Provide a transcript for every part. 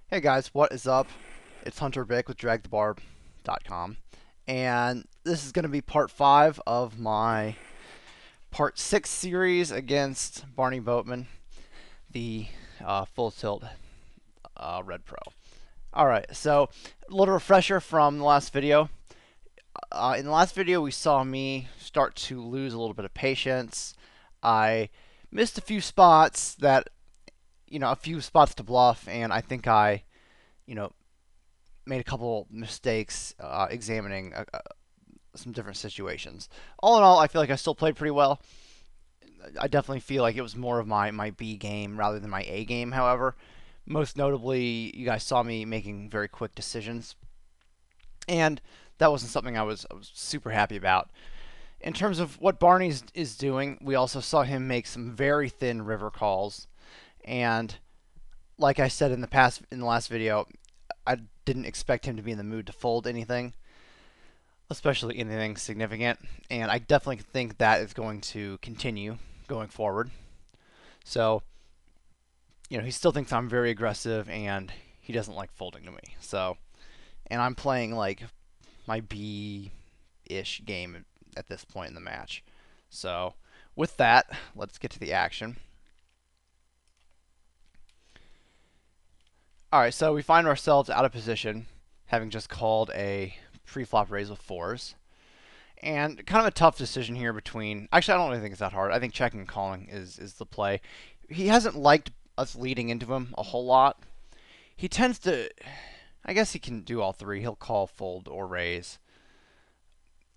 Hey guys, what is up? It's Hunter Bick with DragTheBar.com, and this is going to be part 5 of my part 6 series against Barney Boatman, the Full Tilt Red Pro. Alright, so a little refresher from the last video. In the last video, we saw me start to lose a little bit of patience. I missed a few spots a few spots to bluff, and I think I, you know, made a couple mistakes examining some different situations. All in all, I feel like I still played pretty well. I definitely feel like it was more of my B game rather than my A game, however. Most notably, you guys saw me making very quick decisions, and that wasn't something I was super happy about. In terms of what Barney is doing, we also saw him make some very thin river calls, and like I said in the last video, I didn't expect him to be in the mood to fold anything, especially anything significant, and I definitely think that is going to continue going forward. So, he still thinks I'm very aggressive and he doesn't like folding to me. So, and I'm playing like my B-ish game at this point in the match. So, with that, let's get to the action. Alright, so we find ourselves out of position, having just called a pre-flop raise with fours. And kind of a tough decision here between... Actually, I don't really think it's that hard. I think checking and calling is the play. He hasn't liked us leading into him a whole lot. He tends to... I guess he can do all three. He'll call, fold, or raise.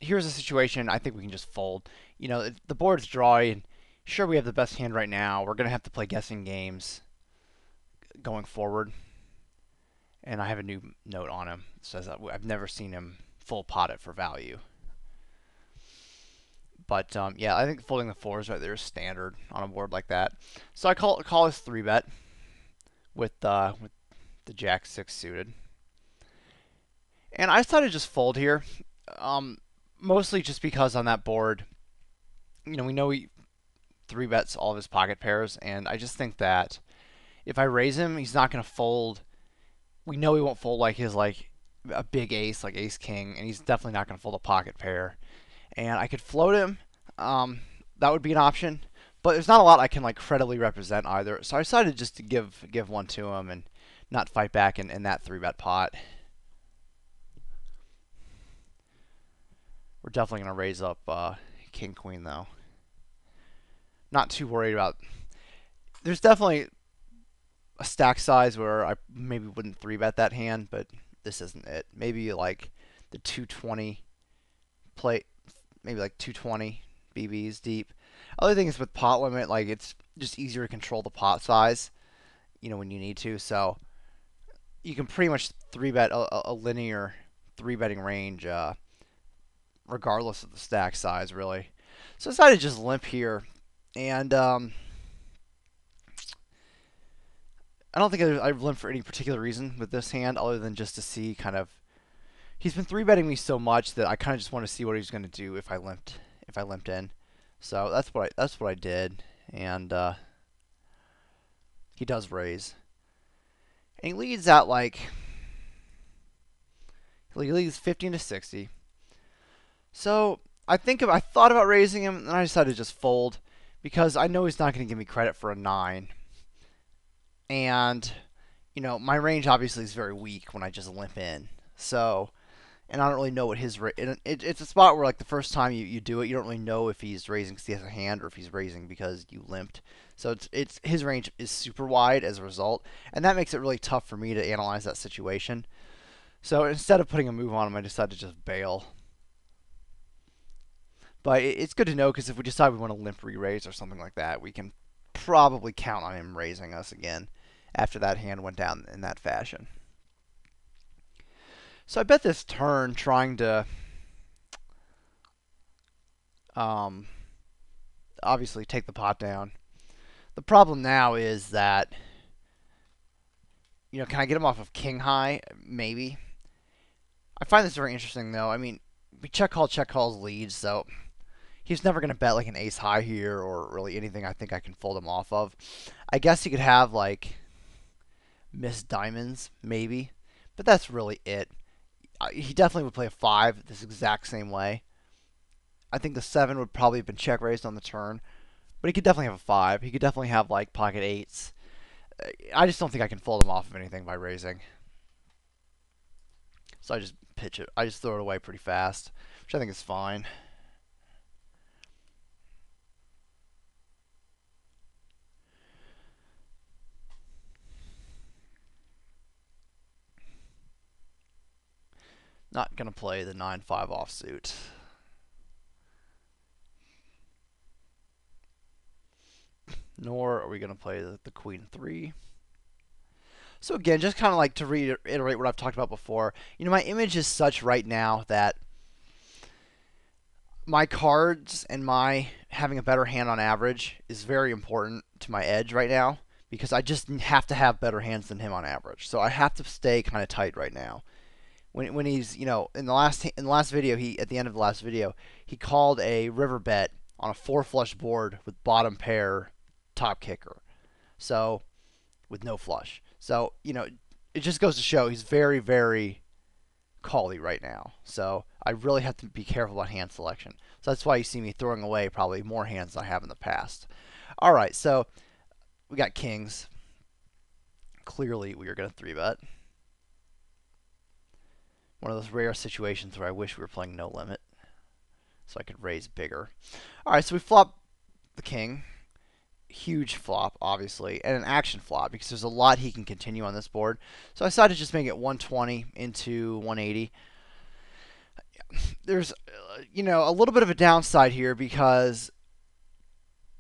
Here's a situation I think we can just fold. The board's drawy, and sure, we have the best hand right now. We're going to have to play guessing games going forward. And I have a new note on him. It says that I've never seen him full pot it for value. But yeah, I think folding the fours right there is standard on a board like that. So I call this 3-bet with the Jack 6 suited. And I decided to just fold here, mostly just because on that board, we know he 3-bets all of his pocket pairs, and I just think that if I raise him, he's not going to fold. We know he won't fold like a big ace, like ace king, and he's definitely not going to fold a pocket pair. And I could float him. That would be an option, but there's not a lot I can credibly represent either. So I decided just to give one to him and not fight back in that 3-bet pot. We're definitely going to raise up king queen though. Not too worried about. There's definitely a stack size where I maybe wouldn't 3-bet that hand, but this isn't it. Maybe like the 220 play, maybe like 220 BBs deep. Other thing is with pot limit, it's just easier to control the pot size, when you need to. So you can pretty much 3-bet a linear 3-betting range, regardless of the stack size, really. So I decided to just limp here, and I don't think I've limped for any particular reason with this hand, other than just to see kind of. He's been 3-betting me so much that I kind of just want to see what he's going to do if I limped in. So that's what I did, and he does raise, and he leads at he leads 15-60. So I thought about raising him, and I decided to just fold because I know he's not going to give me credit for a 9. And, my range obviously is very weak when I just limp in. So, and I don't really know what his it's a spot where the first time you do it, you don't really know if he's raising because he has a hand or if he's raising because you limped. So it's his range is super wide as a result, and that makes it really tough for me to analyze that situation. So instead of putting a move on him, I decided to just bail. But it's good to know because if we decide we want to limp re-raise or something like that, we can probably count on him raising us again after that hand went down in that fashion. So I bet this turn trying to obviously take the pot down. The problem now is that, can I get him off of king high? Maybe. I find this very interesting though. I mean, we check calls leads, so he's never going to bet an ace high here or really anything I think I can fold him off of. I guess he could have miss diamonds, maybe. But that's really it. He definitely would play a 5 this exact same way. I think the 7 would probably have been check raised on the turn. But he could definitely have a 5. He could definitely have like pocket 8s. I just don't think I can fold him off of anything by raising. So I just pitch it. I just throw it away pretty fast, which I think is fine. Not going to play the 9-5 offsuit. Nor are we going to play the Queen 3. So again, just kind of like to reiterate what I've talked about before. My image is such right now that my cards and my having a better hand on average is very important to my edge right now, because I just have to have better hands than him on average. So I have to stay kind of tight right now. When he's, in the last video, at the end of the last video, he called a river bet on a 4 flush board with bottom pair top kicker. So with no flush. So, it just goes to show he's very, very call-y right now. So I really have to be careful about hand selection. So that's why you see me throwing away probably more hands than I have in the past. All right, so we got kings. Clearly, we are going to 3-bet. One of those rare situations where I wish we were playing no limit, so I could raise bigger. All right, so we flop the king. Huge flop, obviously, and an action flop, because there's a lot he can continue on this board. So I decided to just make it 120 into 180. There's, a little bit of a downside here, because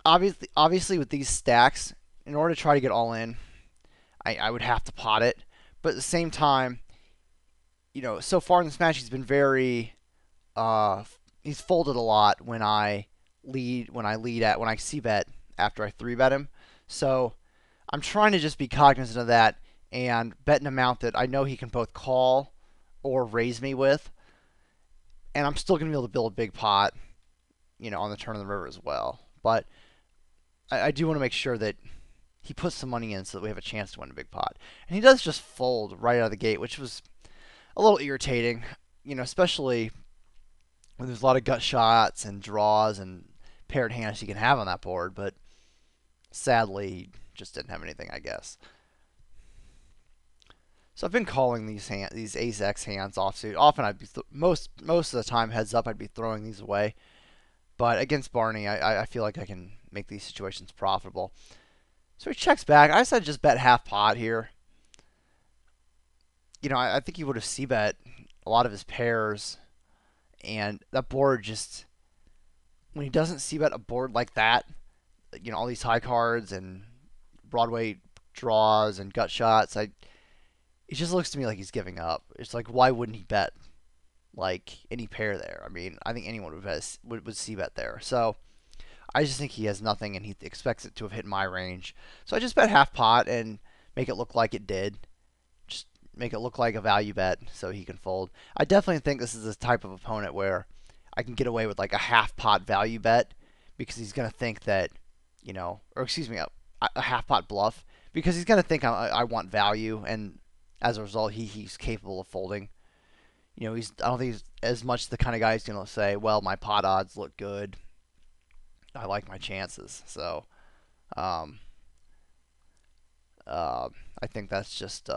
obviously with these stacks, in order to try to get all in, I would have to pot it. But at the same time, so far in this match, he's been very, he's folded a lot when I c-bet after I 3-bet him. So I'm trying to just be cognizant of that and bet an amount that I know he can both call or raise me with. And I'm still going to be able to build a big pot, on the turn of the river as well. But I do want to make sure that he puts some money in so that we have a chance to win a big pot. And he does just fold right out of the gate, which was a little irritating, especially when there's a lot of gut shots and draws and paired hands he can have on that board. But sadly, he just didn't have anything, I guess. So I've been calling these ace-x hands offsuit. Often I'd be most of the time heads up I'd be throwing these away. But against Barney, I feel like I can make these situations profitable. So he checks back. I said just bet half pot here. I think he would have c-bet a lot of his pairs, and that board just, when he doesn't c-bet a board like that, all these high cards and Broadway draws and gut shots, it just looks to me like he's giving up. It's like, why wouldn't he bet like any pair there? I mean, I think anyone would c-bet there. So I just think he has nothing, and he expects it to have hit my range. So I just bet half pot and make it look like it did. Just make it look like a value bet so he can fold. I definitely think this is the type of opponent where I can get away with like a half pot value bet, because he's going to think that, or excuse me, a half pot bluff, because he's going to think I want value, and as a result, he's capable of folding. I don't think he's as much the kind of guy who's going to say, well, my pot odds look good, I like my chances. So I think that's just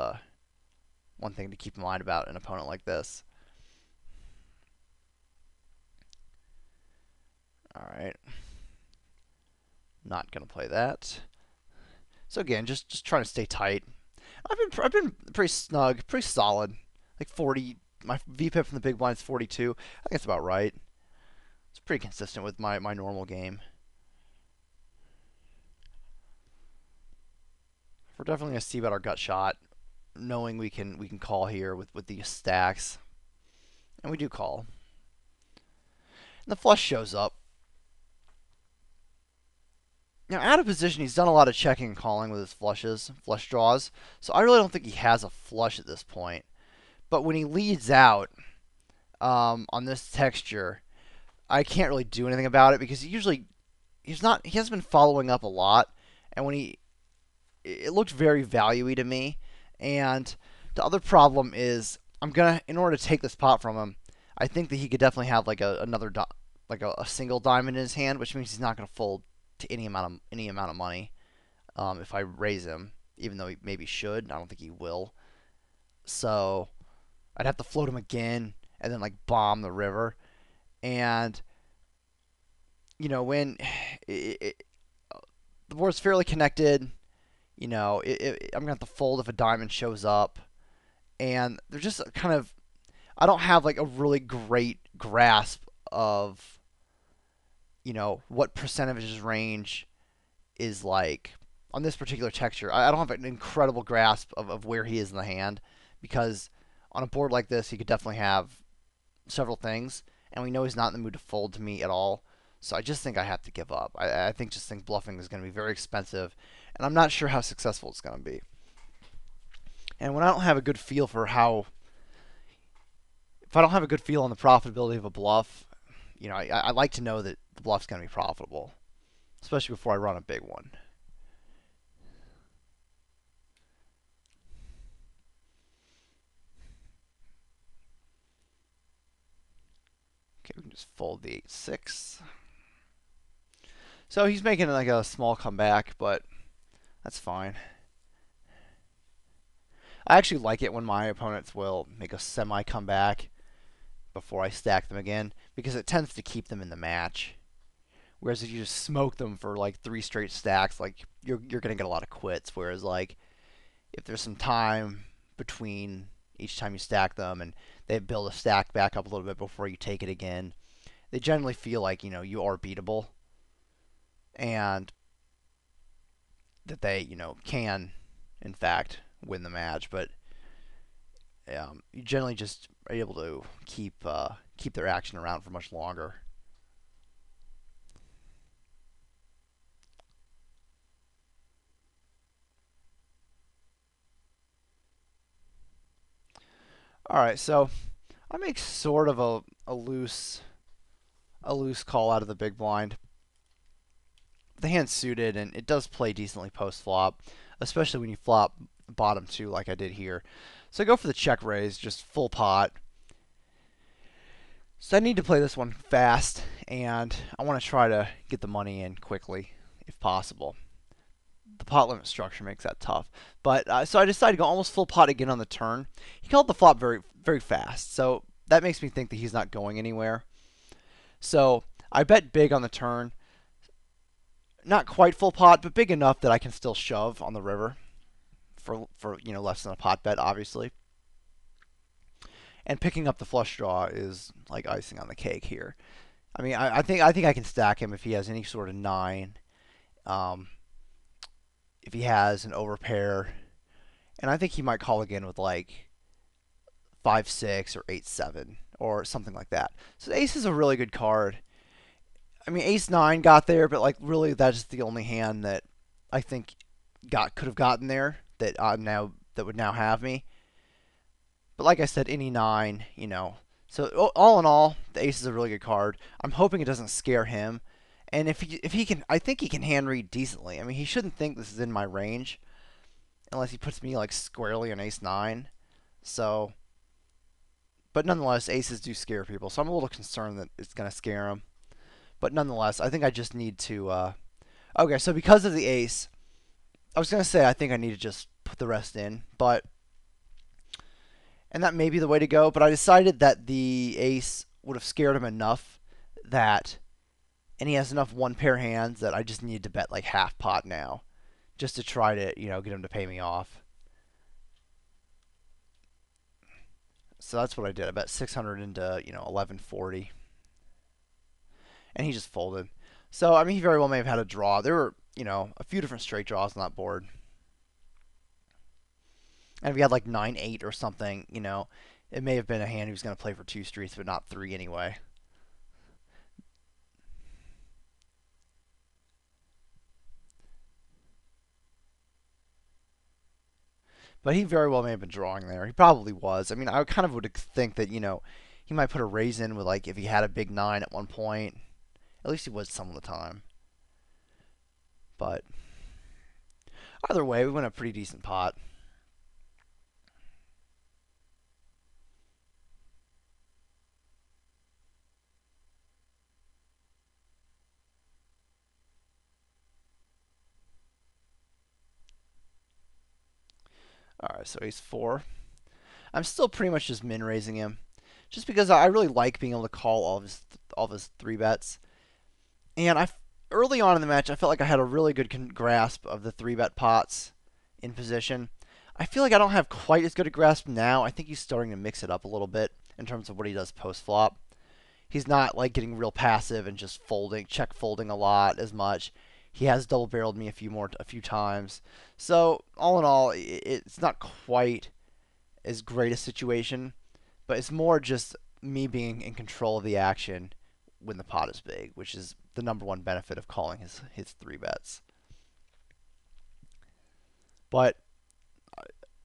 one thing to keep in mind about an opponent like this. All right. Not going to play that. So again, just trying to stay tight. I've been pretty snug, pretty solid. Like 40. My VPIP from the big blind is 42. I think that's about right. It's pretty consistent with my normal game. We're definitely going to see about our gut shot, knowing we can call here with these stacks. And we do call. And the flush shows up. Now, out of position, he's done a lot of checking and calling with his flush draws. So I really don't think he has a flush at this point. But when he leads out on this texture, I can't really do anything about it, because he hasn't been following up a lot. And when it looked very value-y to me. And the other problem is in order to take this pot from him, I think that he could definitely have like a single diamond in his hand, which means he's not gonna fold to any amount of money. If I raise him, even though he maybe should, I don't think he will. So I'd have to float him again and then like bomb the river. And when the board's fairly connected, I'm gonna have to fold if a diamond shows up. And they're just kind of I don't have like a really great grasp of what percent of his range is like on this particular texture. I don't have an incredible grasp of where he is in the hand, because on a board like this he could definitely have several things, and we know he's not in the mood to fold to me at all. So I just think I have to give up. I think bluffing is going to be very expensive, and I'm not sure how successful it's going to be. And when I don't have a good feel for if I don't have a good feel on the profitability of a bluff, I like to know that the bluff's going to be profitable, especially before I run a big one. Okay, we can just fold the 8-6. So he's making like a small comeback, but that's fine. I actually like it when my opponents will make a semi comeback before I stack them again, because it tends to keep them in the match. Whereas if you just smoke them for like 3 straight stacks, like you're gonna get a lot of quits. Whereas like if there's some time between each time you stack them and they build a stack back up a little bit before you take it again, they generally feel like you are beatable, and that they can in fact win the match. But you generally just are able to keep their action around for much longer. All right, so I make sort of a loose call out of the big blind. The hand's suited, and it does play decently post flop, especially when you flop bottom 2 like I did here. So I go for the check raise, just full pot. So I need to play this one fast, and I want to try to get the money in quickly, if possible. The pot limit structure makes that tough. But so I decided to go almost full pot again on the turn. He called the flop very, very fast, so that makes me think that he's not going anywhere. So I bet big on the turn. Not quite full pot, but big enough that I can still shove on the river for less than a pot bet, obviously. And picking up the flush draw is like icing on the cake here. I mean, I think I can stack him if he has any sort of 9. If he has an overpair, and I think he might call again with like 5-6 or 8-7 or something like that. So ace is a really good card. I mean, ace-9 got there, but like really that's the only hand that I think could have gotten there that would now have me. But like I said, any 9, So all in all, the ace is a really good card. I'm hoping it doesn't scare him. And if he can, I think he can hand read decently. I mean, he shouldn't think this is in my range unless he puts me like squarely on ace-9. So, but nonetheless, aces do scare people. So I'm a little concerned that it's going to scare him. But nonetheless, I think I just need to. Okay, so because of the ace, I was going to say I think I need to just put the rest in, and that may be the way to go. But I decided that the ace would have scared him enough and he has enough one pair hands that I just need to bet like half pot now, just to try to get him to pay me off. So that's what I did. I bet 600 into 1140, and he just folded. So I mean, he very well may have had a draw. There were a few different straight draws on that board. And if he had like 9-8 or something, it may have been a hand he was going to play for 2 streets, but not 3 anyway. But he very well may have been drawing there. He probably was. I mean, I kind of would think that, he might put a raise in with, like, if he had a big 9 at one point. At least he was some of the time. But either way, we win a pretty decent pot. Alright, so ace 4. I'm still pretty much just min raising him, just because I really like being able to call all of his 3 bets. And early on in the match, I felt like I had a really good grasp of the 3-bet pots in position. I feel like I don't have quite as good a grasp now. I think he's starting to mix it up a little bit in terms of what he does post flop. He's not like getting real passive and just check folding a lot as much. He has double barreled me a few times. So all in all, it's not quite as great a situation, but it's more just me being in control of the action when the pot is big, which is the number one benefit of calling his 3 bets. But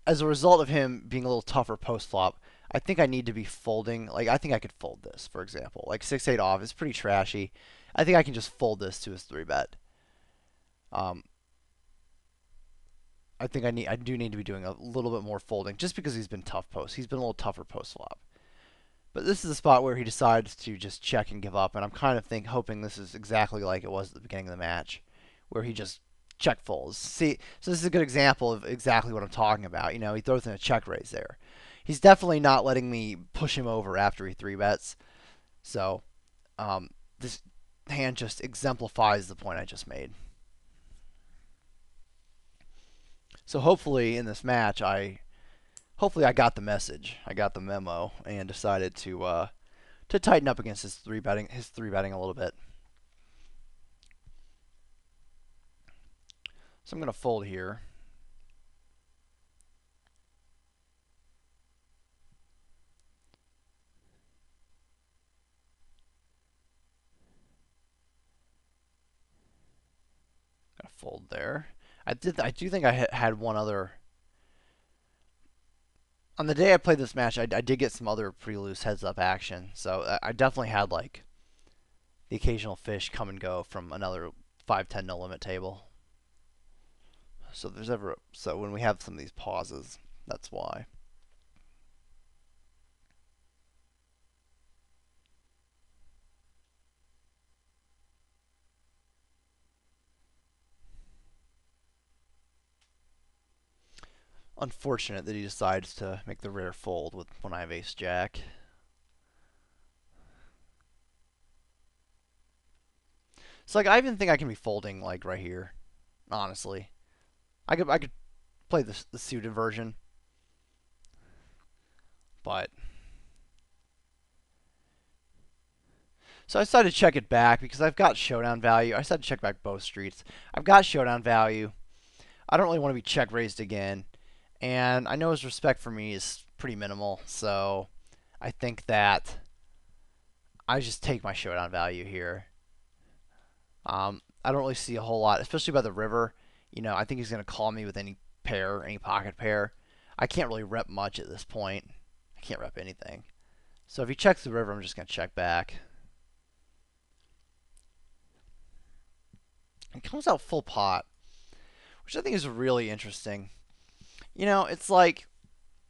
as a result of him being a little tougher post flop, I think I need to be folding. Like, I think I could fold this, for example. Like 6-8 off is pretty trashy. I think I can just fold this to his 3-bet. I think I do need to be doing a little bit more folding just because he's been tough post. He's been a little tougher post flop. But this is a spot where he decides to just check and give up, and I'm kind of hoping this is exactly like it was at the beginning of the match, where he just check folds. See, so this is a good example of exactly what I'm talking about. You know, he throws in a check raise there. He's definitely not letting me push him over after he 3-bets. So this hand just exemplifies the point I just made. So hopefully in this match, hopefully I got the message, I got the memo, and decided to tighten up against his 3-betting a little bit. So I'm going to fold here. Gonna fold there. I do think I had one other. On the day I played this match, I did get some other pretty loose heads-up action. So I definitely had like the occasional fish come and go from another 5-10 no limit table. So when we have some of these pauses, that's why. Unfortunate that he decides to make the rare fold when I have ace jack. So like I even think I can be folding like right here. Honestly, I could play the suited version, but so I decided to check it back because I've got showdown value. I decided to check back both streets. I've got showdown value. I don't really want to be check raised again, and I know his respect for me is pretty minimal, so I think that I just take my showdown value here. I don't really see a whole lot, especially by the river. You know, I think he's going to call me with any pair, any pocket pair. I can't really rep much at this point. I can't rep anything. So if he checks the river, I'm just going to check back. He comes out full pot, which I think is really interesting. You know, it's like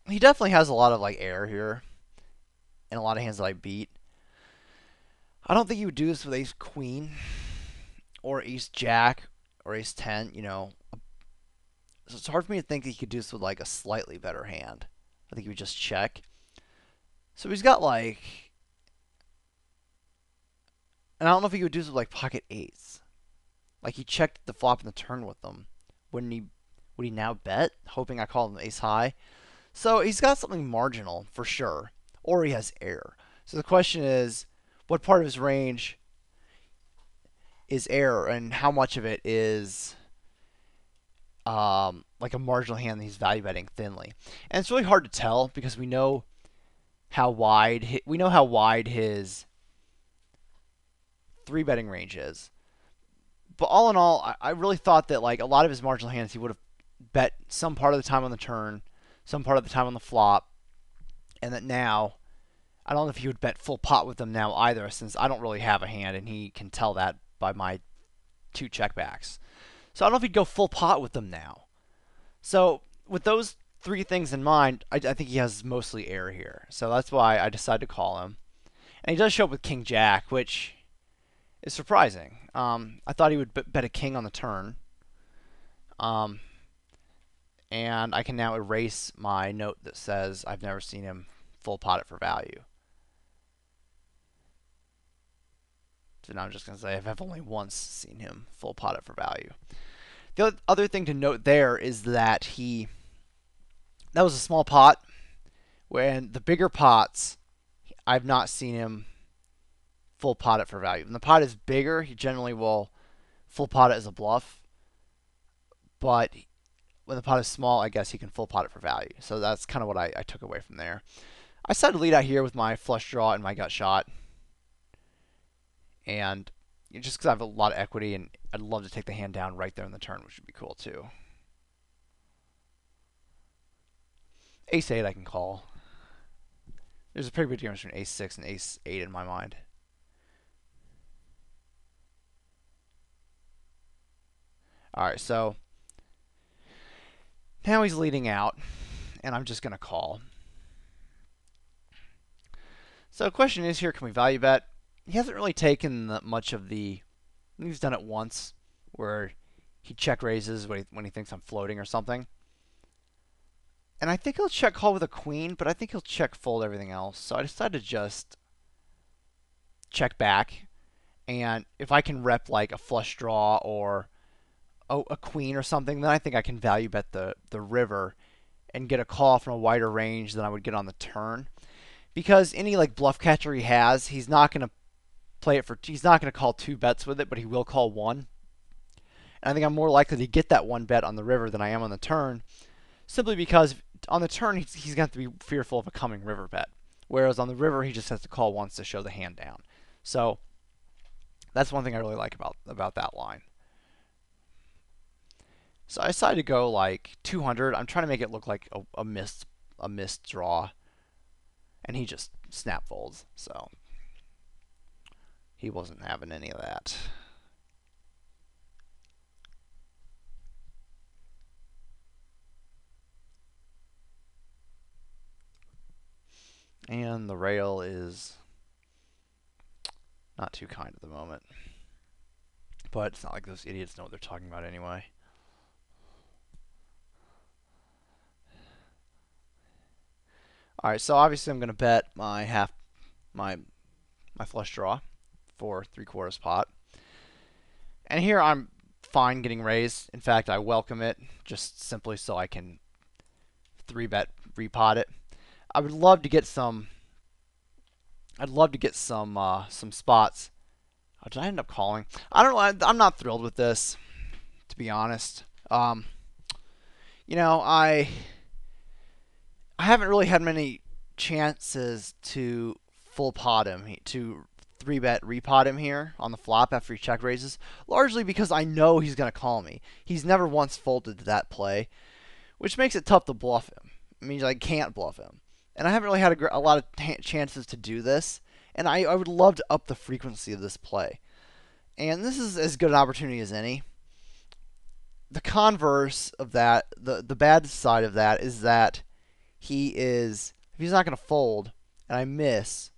he definitely has a lot of like air here and a lot of hands that I beat. I don't think he would do this with ace queen or ace jack or ace 10, you know. So it's hard for me to think he could do this with like a slightly better hand. I think he would just check. So he's got like, and I don't know if he would do this with like pocket eights. Like he checked the flop and the turn with them. Would he now bet, hoping I call him ace high? So he's got something marginal for sure, or he has air. So the question is, what part of his range is air, and how much of it is like a marginal hand that he's value betting thinly? And it's really hard to tell because we know how wide his 3-betting range is. But all in all, I really thought that like a lot of his marginal hands he would have bet some part of the time on the turn, some part of the time on the flop, and that now I don't know if he would bet full pot with them now either, since I don't really have a hand and he can tell that by my 2 checkbacks. So I don't know if he'd go full pot with them now. So with those 3 things in mind, I think he has mostly air here. So that's why I decided to call him. And he does show up with king jack, which is surprising. I thought he would bet a king on the turn. And I can now erase my note that says I've never seen him full pot it for value. So now I'm just going to say I've only once seen him full pot it for value. The other thing to note there is that that was a small pot. When the bigger pots, I've not seen him full pot it for value. When the pot is bigger, he generally will full pot it as a bluff. But when the pot is small, I guess he can full pot it for value. So that's kind of what I took away from there. I decided to lead out here with my flush draw and my gut shot. And just because I have a lot of equity, and I'd love to take the hand down right there in the turn, which would be cool too. Ace-8 I can call. There's a pretty big difference between ace-6 and ace-8 in my mind. Alright, so now he's leading out, and I'm just going to call. So the question is here, can we value bet? He hasn't really taken much of the... He's done it once, where he check raises when he thinks I'm floating or something. And I think he'll check call with a queen, but I think he'll check fold everything else. So I decided to just check back. And if I can rep like a flush draw or a queen or something, then I think I can value bet the river and get a call from a wider range than I would get on the turn. Because any like bluff catcher he has, he's not going to play it for... He's not going to call 2 bets with it, but he will call 1. And I think I'm more likely to get that 1 bet on the river than I am on the turn. Simply because on the turn, he's going to have to be fearful of a coming river bet. Whereas on the river, he just has to call once to show the hand down. So that's one thing I really like about that line. So I decided to go like 200. I'm trying to make it look like a missed draw. And he just snap folds. So he wasn't having any of that. And the rail is not too kind at the moment. But it's not like those idiots know what they're talking about anyway. Alright, so obviously I'm going to bet my flush draw for 3/4 pot. And here I'm fine getting raised. In fact, I welcome it just simply so I can 3-bet repot it. I would love to get some. I'd love to get some spots. Oh, did I end up calling? I don't know. I'm not thrilled with this, to be honest. You know, I haven't really had many chances to full pot him, to 3-bet repot him here on the flop after he check raises, largely because I know he's going to call me. He's never once folded to that play, which makes it tough to bluff him. It means I can't bluff him. And I haven't really had a lot of chances to do this, and I would love to up the frequency of this play. And this is as good an opportunity as any. The converse of that, the bad side of that, is that if he's not going to fold, and I miss,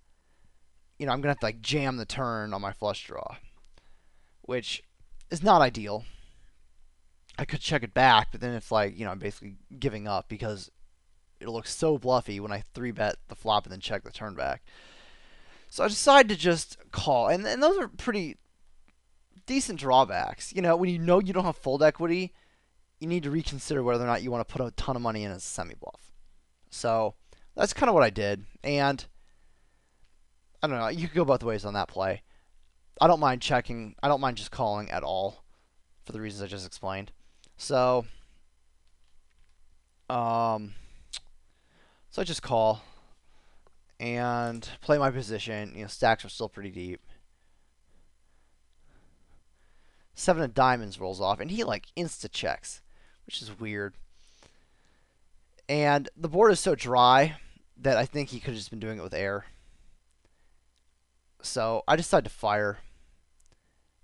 I'm going to have to like jam the turn on my flush draw, which is not ideal. I could check it back, but then it's like, I'm basically giving up because it looks so bluffy when I 3-bet the flop and then check the turn back. So I decided to just call, and those are pretty decent drawbacks. When you know you don't have fold equity, you need to reconsider whether or not you want to put a ton of money in as a semi-bluff. So that's kind of what I did, and I don't know, you could go both ways on that play. I don't mind checking. I don't mind just calling at all for the reasons I just explained. So I just call and play my position. Stacks are still pretty deep. 7 of diamonds rolls off, and he like insta checks, which is weird. And the board is so dry that I think he could have just been doing it with air. So I decided to fire.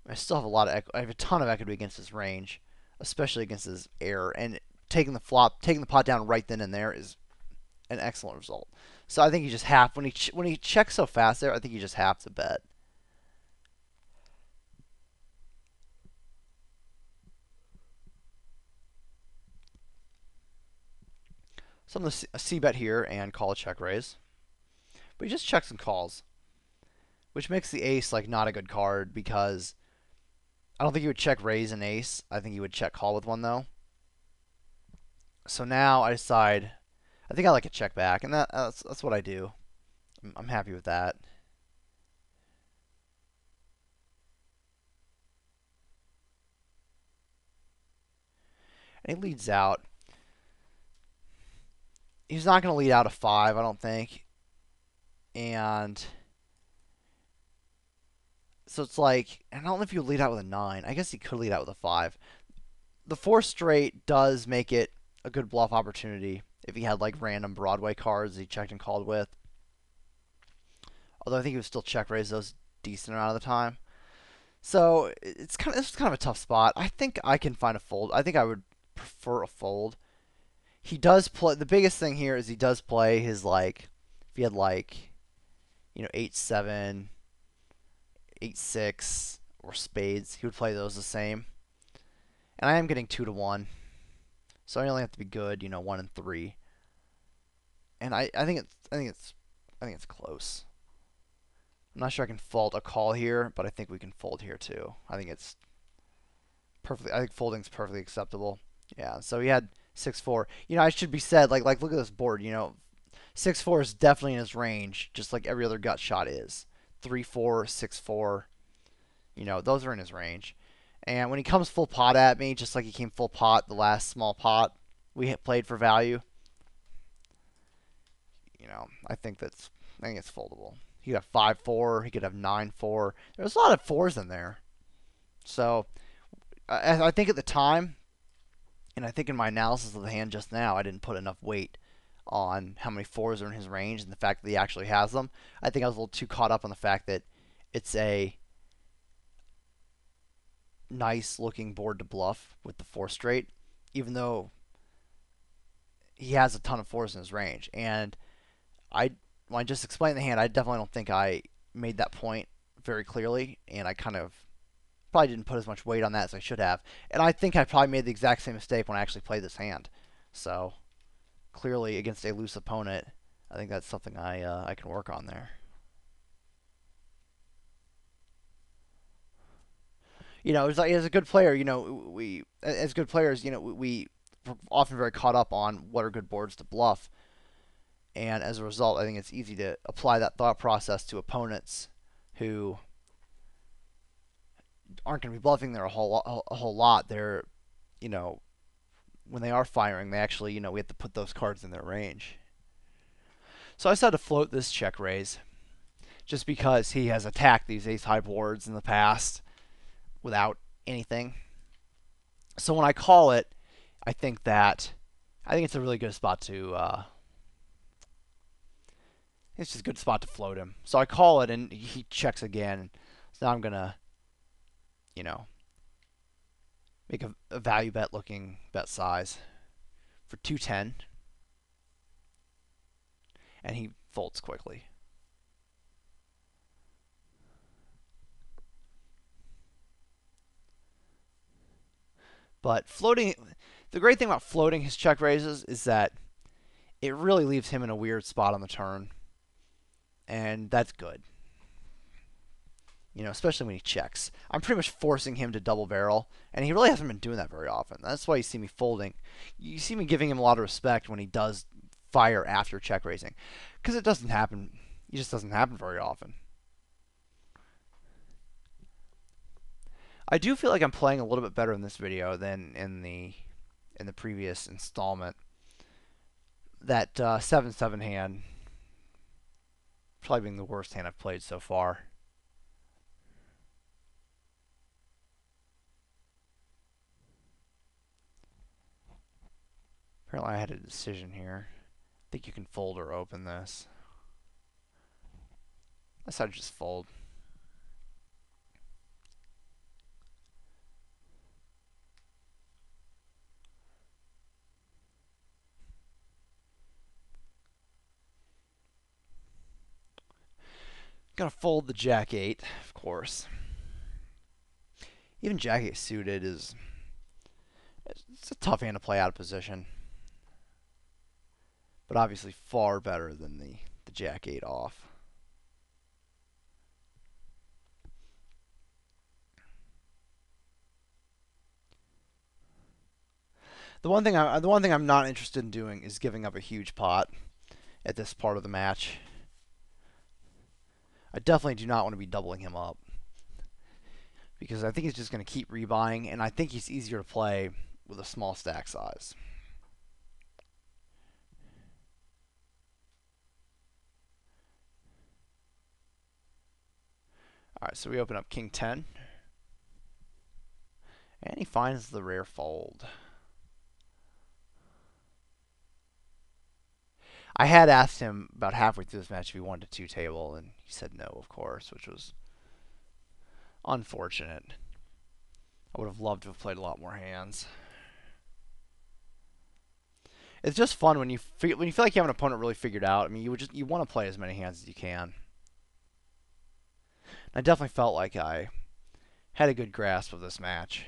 I still have I have a ton of equity against his range, especially against his air. And taking the pot down right then and there is an excellent result. So I think he just when he checks so fast there, I think he just have to bet. So I'm going to c-bet here and call a check raise. But he just checks and calls, which makes the ace like not a good card because I don't think he would check raise an ace. I think he would check call with one though. So now I decide, I think I like a check back, and that's what I do. I'm happy with that. And he leads out. He's not going to lead out a 5, I don't think. And so it's like, I don't know if he would lead out with a 9. I guess he could lead out with a 5. The 4 straight does make it a good bluff opportunity if he had like random Broadway cards he checked and called with. Although I think he would still check raise those decent amount of the time. So it's kind of a tough spot. I think I can find a fold. I think I would prefer a fold. He does play. The biggest thing here is he does play his like, if he had like, 8-7, 8-6, or spades, he would play those the same. And I am getting 2-1, so I only have to be good, 1 and 3. And I think it's close. I'm not sure I can fault a call here, but I think we can fold here too. I think it's perfectly. I think folding's perfectly acceptable. Yeah. So he had 6-4. I should be said like look at this board. 6-4 is definitely in his range, just like every other gut shot is. 3-4, 6-4. Those are in his range. And when he comes full pot at me, just like he came full pot the last small pot we played for value, I think it's foldable. He could have 5-4. He could have 9-4. There's a lot of 4s in there. So I think at the time, and I think in my analysis of the hand just now, I didn't put enough weight on how many 4s are in his range and the fact that he actually has them. I think I was a little too caught up on the fact that it's a nice looking board to bluff with the 4 straight, even though he has a ton of 4s in his range. And when I just explained the hand, I definitely don't think I made that point very clearly, and I kind of probably didn't put as much weight on that as I should have. And I think I probably made the exact same mistake when I actually played this hand. So clearly, against a loose opponent, I think that's something I can work on there. It's like as a good player, we as good players, we're often very caught up on what are good boards to bluff. And as a result, I think it's easy to apply that thought process to opponents who aren't going to be bluffing there a whole lot. They're, when they are firing, they actually, we have to put those cards in their range. So I decided to float this check raise just because he has attacked these ace-high boards in the past without anything. So when I call it, I think it's a really good spot to it's just a good spot to float him. So I call it, and he checks again. So now I'm going to, make a value bet looking bet size for 210. And he folds quickly. But floating, the great thing about floating his check raises is that it really leaves him in a weird spot on the turn. And that's good. Especially when he checks. I'm pretty much forcing him to double barrel, and he really hasn't been doing that very often. That's why you see me folding. You see me giving him a lot of respect when he does fire after check raising, because it doesn't happen. It just doesn't happen very often. I do feel like I'm playing a little bit better in this video than in the previous installment. That 7-7 hand probably being the worst hand I've played so far. Apparently I had a decision here. I think you can fold or open this. I decided to just fold. Gonna fold the Jack-8, of course. Even Jack-8 suited it's a tough hand to play out of position. but obviously far better than the Jack 8 off. The one thing I'm not interested in doing is giving up a huge pot at this part of the match. I definitely do not want to be doubling him up because I think he's just going to keep rebuying, and I think he's easier to play with a small stack size. All right, so we open up King 10, and he finds the rare fold. I had asked him about halfway through this match if he wanted a two table, and he said no, of course, which was unfortunate. I would have loved to have played a lot more hands. It's just fun when you feel like you have an opponent really figured out. I mean, you want to play as many hands as you can. I definitely felt like I had a good grasp of this match.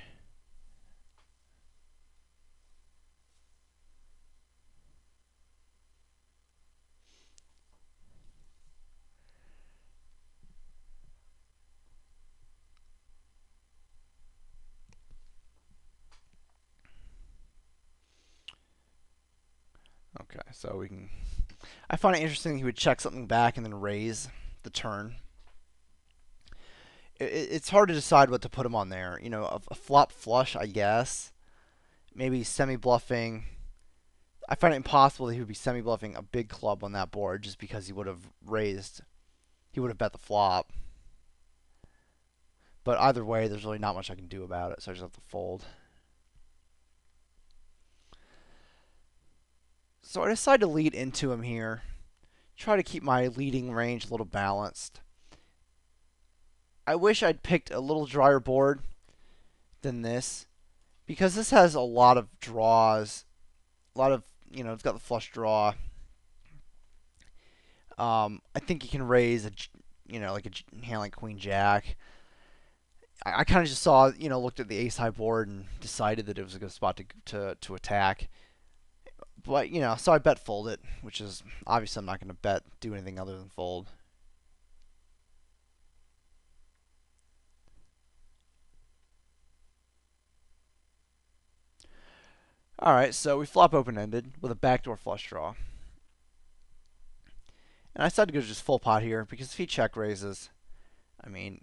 Okay, so we can. I find it interesting he would check something back and then raise the turn. It's hard to decide what to put him on there. You know, a flop flush, I guess. Maybe semi-bluffing. I find it impossible that he would be semi-bluffing a big club on that board just because he would have raised. He would have bet the flop. But either way, there's really not much I can do about it, so I just have to fold. So I decide to lead into him here. Try to keep my leading range a little balanced. I wish I'd picked a little drier board than this, because this has a lot of draws. A lot of, it's got the flush draw. I think you can raise like a hand like Queen Jack. I kind of just saw, looked at the ace high board and decided that it was a good spot to attack. But, so I bet fold it, which is obviously I'm not going to do anything other than fold. Alright, so we flop open-ended with a backdoor flush draw. And I decided to go just full pot here because if he check raises, I mean,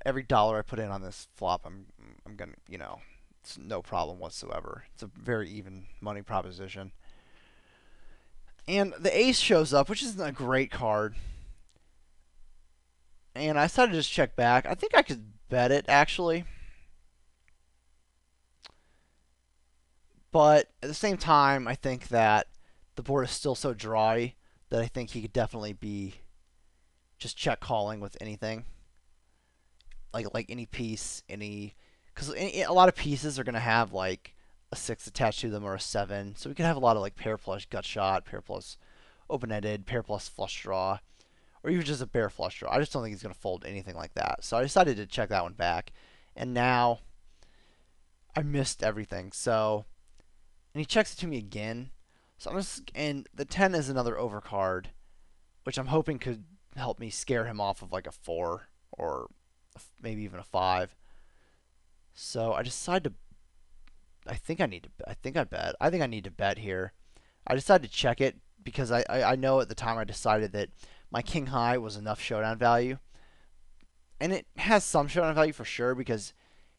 every dollar I put in on this flop, I'm going to, it's no problem whatsoever. It's a very even money proposition. And the ace shows up, which isn't a great card. And I decided to just check back. I think I could bet it, actually. But at the same time, I think that the board is still so dry that I think he could definitely be just check calling with anything. Like any piece, because a lot of pieces are going to have like a 6 attached to them or a 7. So we could have a lot of like pair plus gut shot, pair plus open-ended, pair plus flush draw, or even just a bare flush draw. I just don't think he's going to fold anything like that. So I decided to check that one back. And now I missed everything. So, and he checks it to me again. So and the 10 is another overcard, which I'm hoping could help me scare him off of like a 4 or maybe even a 5. So I decide to. I think I need to. I think I need to bet here. I decided to check it because I know at the time I decided that my king high was enough showdown value, and it has some showdown value for sure because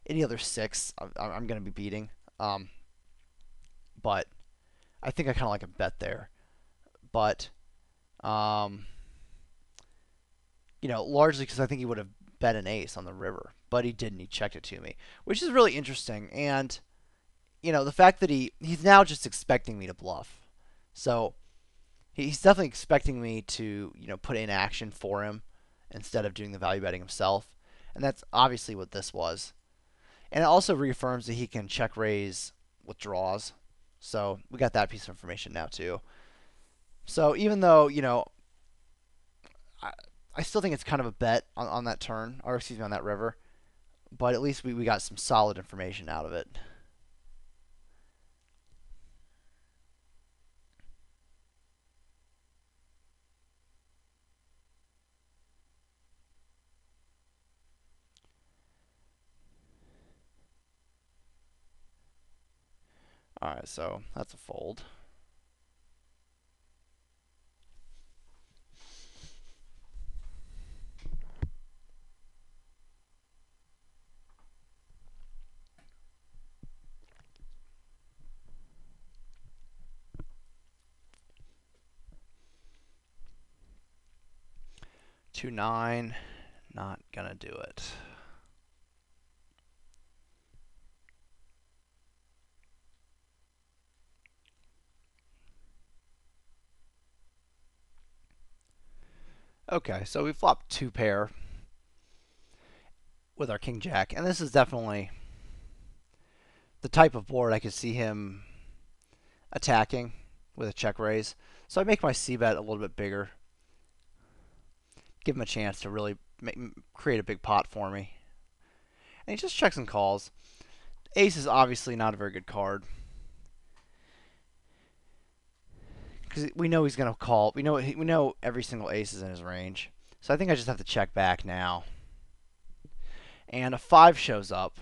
any other 6 I'm going to be beating. But I think I kind of like a bet there. But largely because I think he would have bet an ace on the river, but he didn't. He checked it to me, which is really interesting. And the fact that he's now just expecting me to bluff, so he's definitely expecting me to put in action for him instead of doing the value betting himself, and that's obviously what this was. And it also reaffirms that he can check raise with draws, so we got that piece of information now too. So even though I still think it's kind of a bet on that turn, or excuse me, on that river. But at least we got some solid information out of it. Alright, so that's a fold. Two nine, not gonna do it. Okay, so we flopped two pair with our king jack, and this is definitely the type of board I could see him attacking with a check raise. So I make my c bet a little bit bigger, give him a chance to really create a big pot for me. And he just checks and calls. Ace is obviously not a very good card, because we know he's going to call. We know every single ace is in his range. So I think I just have to check back now. And a 5 shows up.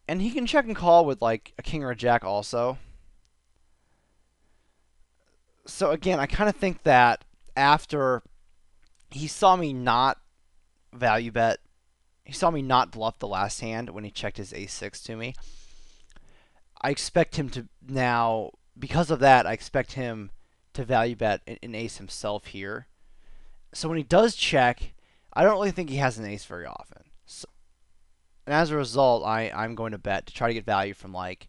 And he can check and call with like a king or a jack also. So again, I kind of think that after he saw me not value bet, he saw me not bluff the last hand when he checked his ace-6 to me. I expect him to now, because of that, I expect him to value bet an ace himself here. So when he does check, I don't really think he has an ace very often. So, and as a result, I'm going to bet to try to get value from like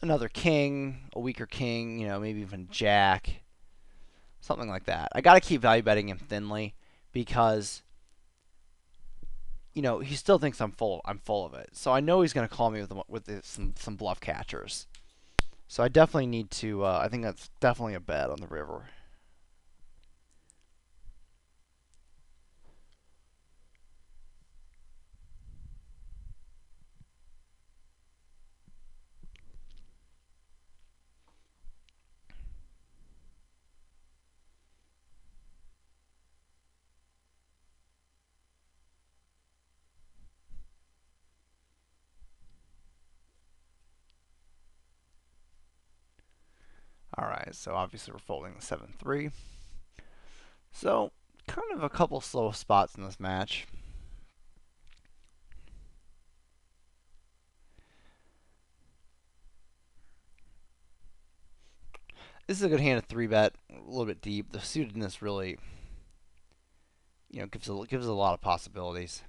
another king, a weaker king, maybe even jack, something like that. I got to keep value betting him thinly because he still thinks I'm full of it. So I know he's going to call me with some bluff catchers. So I definitely need to. I think that's definitely a bet on the river. Alright, so obviously we're folding the 7-3. So, kind of a couple slow spots in this match. This is a good hand to 3-bet, a little bit deep. The suitedness really, gives a lot of possibilities.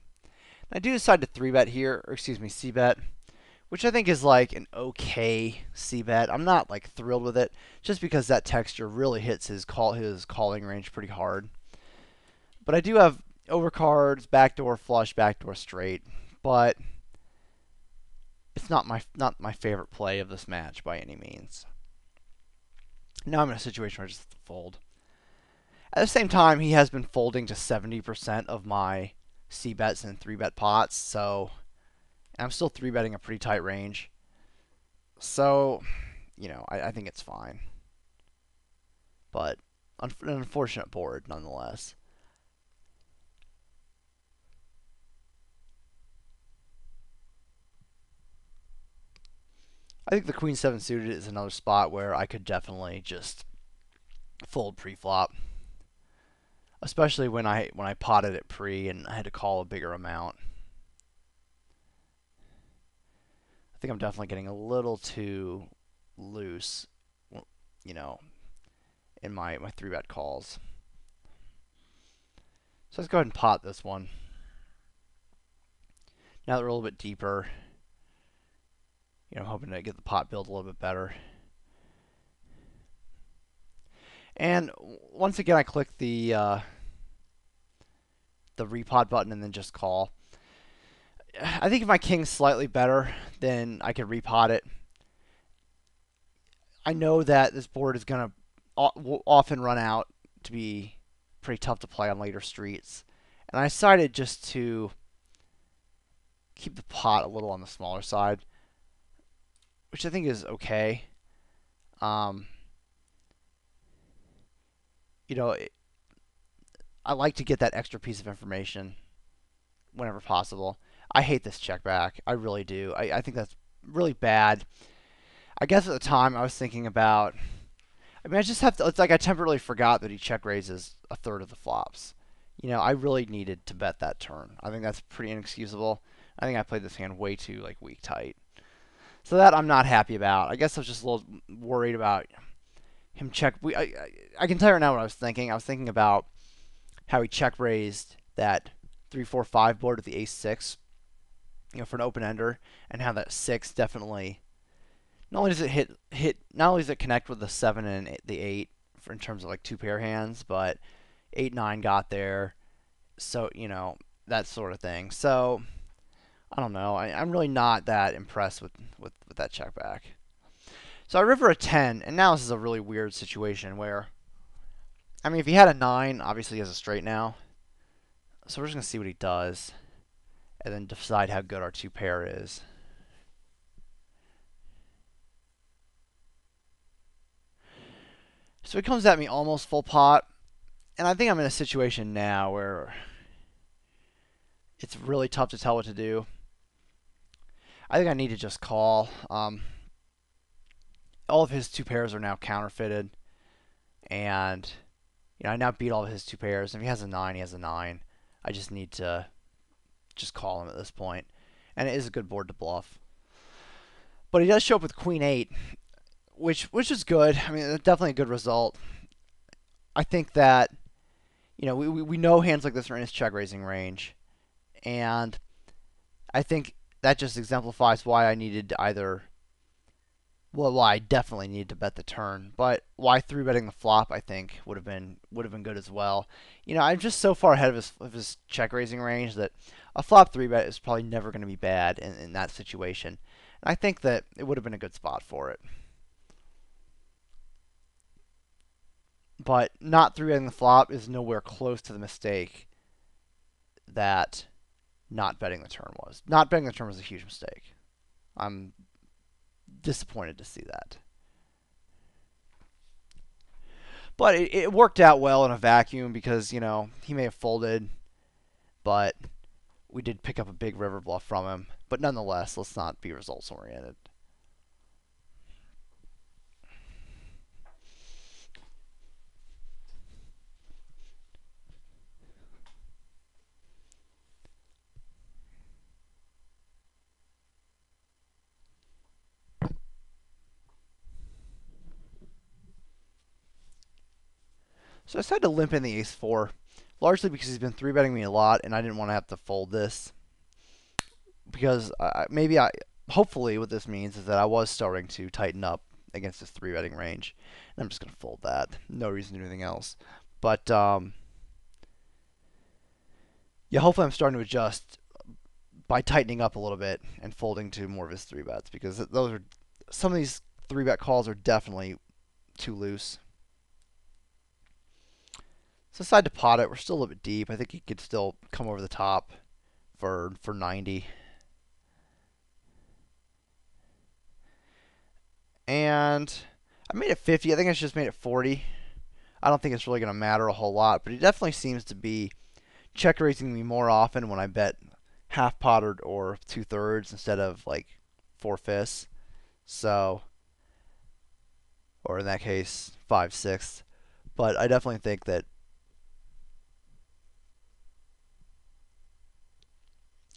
And I do decide to 3-bet here, or excuse me, c-bet, which I think is like an okay c-bet. I'm not like thrilled with it, just because that texture really hits his calling range pretty hard. But I do have overcards, backdoor flush, backdoor straight, but it's not my favorite play of this match by any means. Now I'm in a situation where I just have to fold. At the same time, he has been folding to 70% of my c-bets and 3-bet pots, so I'm still 3-betting a pretty tight range. So, I think it's fine. But an unfortunate board nonetheless. I think the Queen 7 suited is another spot where I could definitely just fold pre-flop, especially when I potted it pre and I had to call a bigger amount. I think I'm definitely getting a little too loose, in my 3-bet calls. So let's go ahead and pot this one. Now that we're a little bit deeper, I'm hoping to get the pot build a little bit better. And once again, I click the repot button and then just call. I think if my king's slightly better, then I could repot it. I know that this board is going to often run out to be pretty tough to play on later streets. And I decided just to keep the pot a little on the smaller side, which I think is okay. I like to get that extra piece of information whenever possible. I hate this check back. I really do. I think that's really bad. I guess at the time I was thinking about. I mean, I just have to. It's like I temporarily forgot that he check raises a third of the flops. I really needed to bet that turn. I think that's pretty inexcusable. I think I played this hand way too like weak tight. So that I'm not happy about. I guess I was just a little worried about him check. I can tell you right now what I was thinking. I was thinking about how he check raised that 3-4-5 board with the ace six, for an open ender, and how that six definitely not only does it not only does it connect with the seven and the eight in terms of like two pair hands, but 8-9 got there, so that sort of thing. So I don't know. I'm really not that impressed with that check back. So I river a 10, and now this is a really weird situation where, I mean, if he had a 9, obviously he has a straight now. So we're just going to see what he does, and then decide how good our two pair is. So he comes at me almost full pot, and I think I'm in a situation now where it's really tough to tell what to do. I think I need to just call. All of his two pairs are now counterfeited, and I now beat all of his two pairs. If he has a 9, he has a 9. I just need to just call him at this point, and it is a good board to bluff. But he does show up with Queen 8, which is good. I mean, definitely a good result. I think that we know hands like this are in his check raising range, and I think that just exemplifies why I needed to either. Well, I definitely need to bet the turn, but why 3-betting the flop I think would have been good as well. I'm just so far ahead of his check raising range that a flop 3-bet is probably never going to be bad in that situation. And I think that it would have been a good spot for it. But not 3-betting the flop is nowhere close to the mistake that not betting the turn was. Not betting the turn was a huge mistake. I'm disappointed to see that. But it worked out well in a vacuum because, he may have folded, but we did pick up a big river bluff from him. But nonetheless, let's not be results oriented. So I decided to limp in the ace-4, largely because he's been 3-betting me a lot, and I didn't want to have to fold this. Because hopefully what this means is that I was starting to tighten up against his 3-betting range. And I'm just going to fold that. No reason to do anything else. But, yeah, hopefully I'm starting to adjust by tightening up a little bit and folding to more of his 3-bets. Because some of these 3-bet calls are definitely too loose. So I decided to pot it. We're still a little bit deep. I think he could still come over the top for 90. And I made it 50. I think I just made it 40. I don't think it's really going to matter a whole lot, but he definitely seems to be check raising me more often when I bet half potted or 2/3 instead of like 4/5. So, or in that case, 5/6. But I definitely think that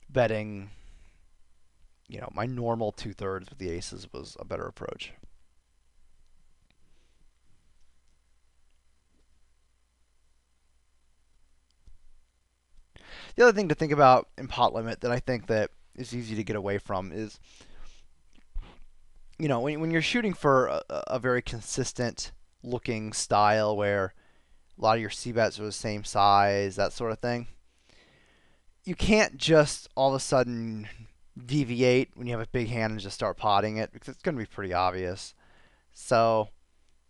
betting, my normal 2/3 with the aces was a better approach. The other thing to think about in pot limit that I think that is easy to get away from is, when you're shooting for a very consistent looking style where a lot of your c-bets are the same size, that sort of thing, you can't just all of a sudden deviate when you have a big hand and just start potting it, because it's going to be pretty obvious. So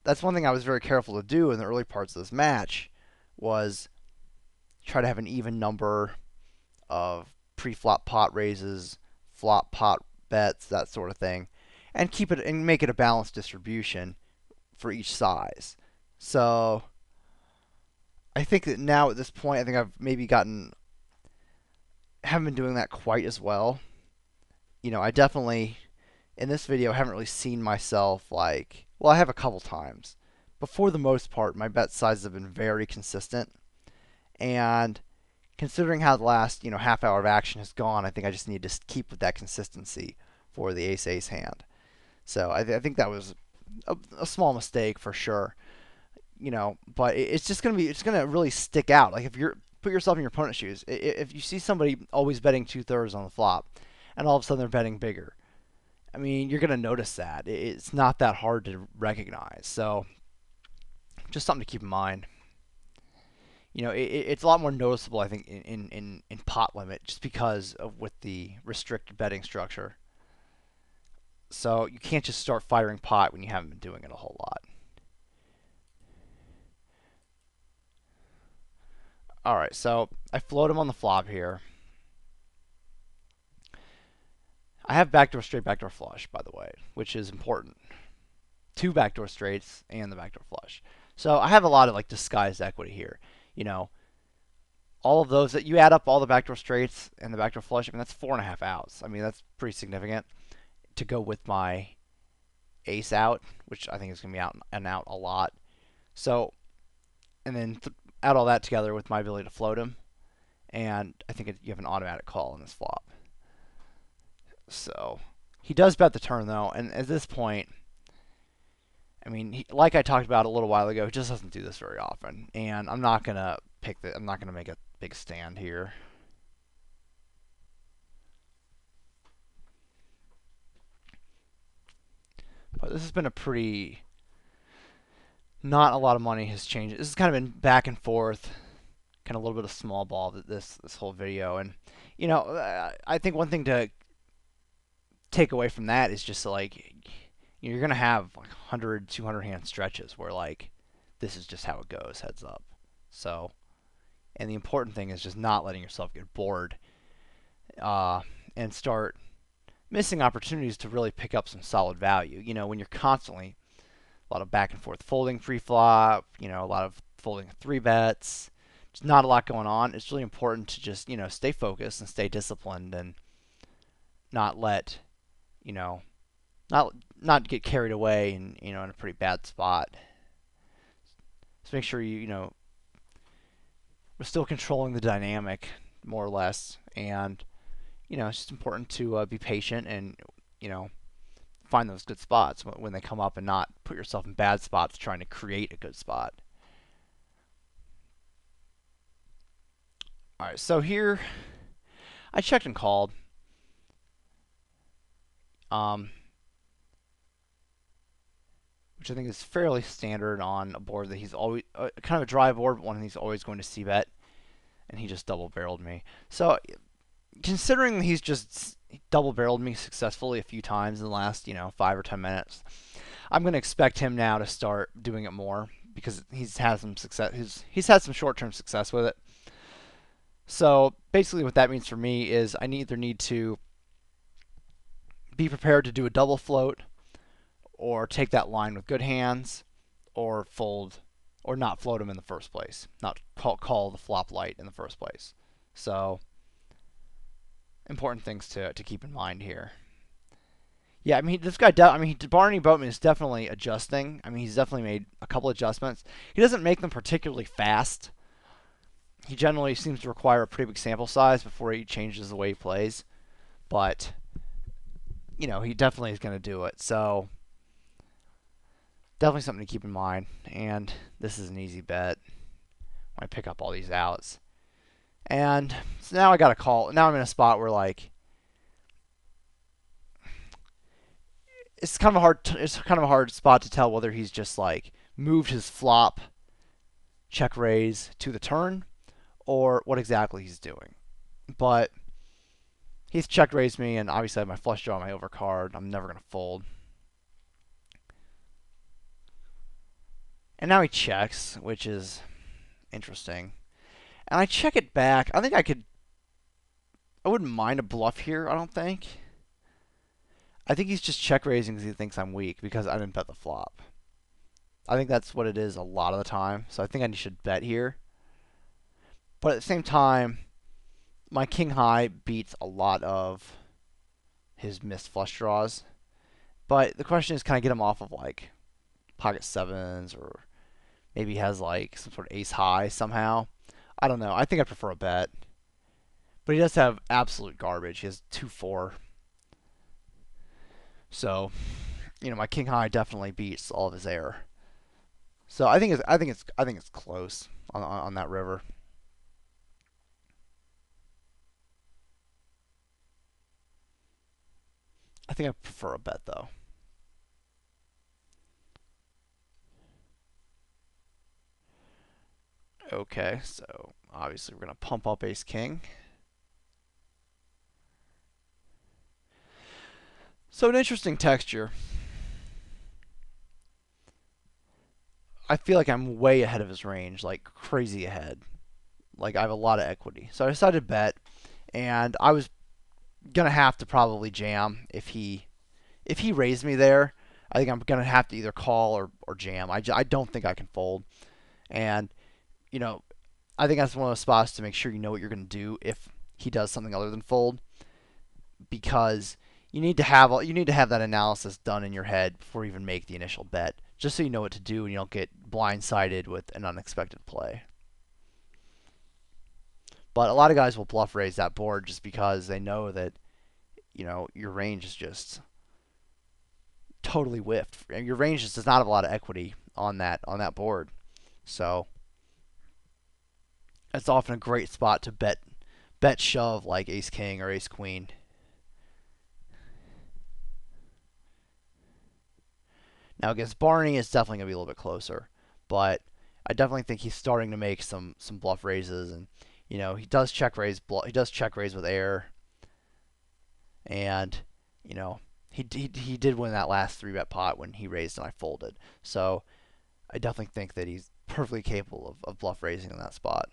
that's one thing I was very careful to do in the early parts of this match, was try to have an even number of pre-flop pot raises, flop pot bets, that sort of thing, and keep it and make it a balanced distribution for each size. So I think that now at this point, I think I've maybe gotten haven't been doing that quite as well. I definitely in this video haven't really seen myself like, well, I have a couple times, but for the most part, my bet sizes have been very consistent. And considering how the last half hour of action has gone, I think I just need to keep with that consistency for the ace ace hand. So I think that was a small mistake for sure. But it's just gonna really stick out. Like if you're put yourself in your opponent's shoes, if you see somebody always betting 2/3 on the flop, and all of a sudden they're betting bigger, I mean you're gonna notice that. It's not that hard to recognize. So just something to keep in mind. It's a lot more noticeable, I think, in pot limit, just because of with the restricted betting structure. So you can't just start firing pot when you haven't been doing it a whole lot. All right, so I float him on the flop here. I have backdoor straight, backdoor flush, by the way, which is important. 2 backdoor straights and the backdoor flush. So I have a lot of like disguised equity here. All of those that you add up all the backdoor straights and the backdoor flush, I mean that's 4.5 outs. I mean that's pretty significant to go with my ace out, which I think is going to be out and out a lot. So, and then add all that together with my ability to float him, and I think you have an automatic call on this flop. So he does bet the turn though, and at this point, I mean, like I talked about a little while ago, he just doesn't do this very often, and I'm not gonna I'm not gonna make a big stand here. But this has been a pretty, not a lot of money has changed. This has kind of been back and forth, kind of a little bit of small ball this whole video, and I think one thing to take away from that is just like you're gonna have like 100, 200 hand stretches where like this is just how it goes, heads up. So, and the important thing is just not letting yourself get bored and start missing opportunities to really pick up some solid value. When you're constantly a lot of back and forth folding pre-flop, a lot of folding 3-bets, just not a lot going on. It's really important to just stay focused and stay disciplined and not let not get carried away and in a pretty bad spot. So make sure we're still controlling the dynamic more or less, and it's just important to be patient and find those good spots when they come up and not put yourself in bad spots trying to create a good spot. All right, so here I checked and called. Which I think is fairly standard on a board that he's always kind of a dry board, but one he's always going to c-bet, and he just double-barreled me. So considering he's just double-barreled me successfully a few times in the last 5 or 10 minutes, I'm going to expect him now to start doing it more because he's had some success. He's had some short-term success with it. So basically, what that means for me is I either need to be prepared to do a double float, or take that line with good hands, or fold, or not float him in the first place, not call the flop light in the first place. So important things to keep in mind here. Yeah, I mean this guy. Barney Boatman is definitely adjusting. I mean he's definitely made a couple adjustments. He doesn't make them particularly fast. He generally seems to require a pretty big sample size before he changes the way he plays, but he definitely is going to do it. So definitely something to keep in mind. And this is an easy bet when I pick up all these outs. And so now I got a call. Now I'm in a spot where like it's kind of a hard spot to tell whether he's just like moved his flop check raise to the turn or what exactly he's doing. But he's check raised me, and obviously I have my flush draw, my overcard. I'm never going to fold. And now he checks, which is interesting. And I check it back. I think I wouldn't mind a bluff here, I don't think. I think he's just check raising because he thinks I'm weak because I didn't bet the flop. I think that's what it is a lot of the time. So I think I should bet here. But at the same time, my king high beats a lot of his missed flush draws. But the question is, can I get him off of like pocket sevens, or maybe he has like some sort of ace high somehow? I don't know. I think I prefer a bet. But he does have absolute garbage. He has 2-4. So, my king high definitely beats all of his air. So I think it's close on that river. I think I prefer a bet though. Okay, so obviously we're gonna pump up ace king. So an interesting texture. I feel like I'm way ahead of his range, like crazy ahead. Like I have a lot of equity. So I decided to bet, and I was gonna have to probably jam if he raised me there. I think I'm gonna have to either call or jam. I don't think I can fold, and you know I think that's one of those spots to make sure you know what you're gonna do if he does something other than fold, because you need to have that analysis done in your head before you even make the initial bet, just so you know what to do and you don't get blindsided with an unexpected play. But a lot of guys will bluff raise that board just because they know that your range is just totally whiffed. Your range just does not have a lot of equity on that board. So it's often a great spot to bet shove like ace king or ace queen. Now against Barney, it's definitely gonna be a little bit closer, but I definitely think he's starting to make some bluff raises, and he does check raise. He does check raise with air, and you know he did win that last 3-bet pot when he raised and I folded. So I definitely think that he's perfectly capable of bluff raising in that spot.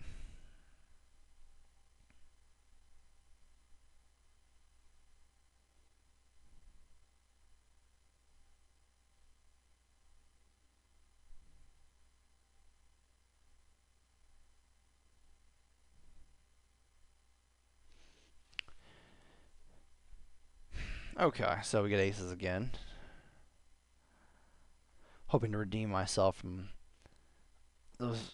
Okay, so we get aces again. Hoping to redeem myself from those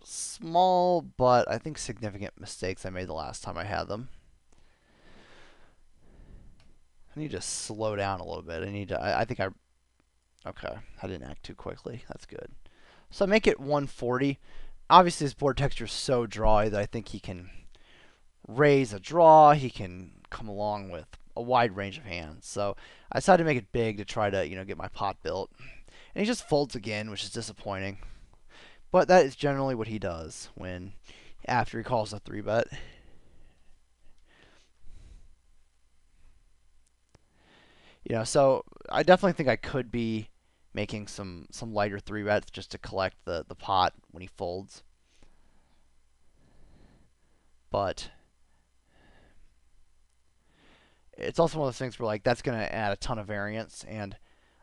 small but I think significant mistakes I made the last time I had them. I need to slow down a little bit. I think okay, I didn't act too quickly. That's good. So I make it 140. Obviously, this board texture is so drawy that I think he can raise a draw. He can come along with a wide range of hands. So I decided to make it big to try to get my pot built. And he just folds again, which is disappointing. But that is generally what he does when after he calls a 3-bet. So I definitely think I could be making some lighter 3-bets just to collect the pot when he folds. But it's also one of those things where like that's going to add a ton of variance, and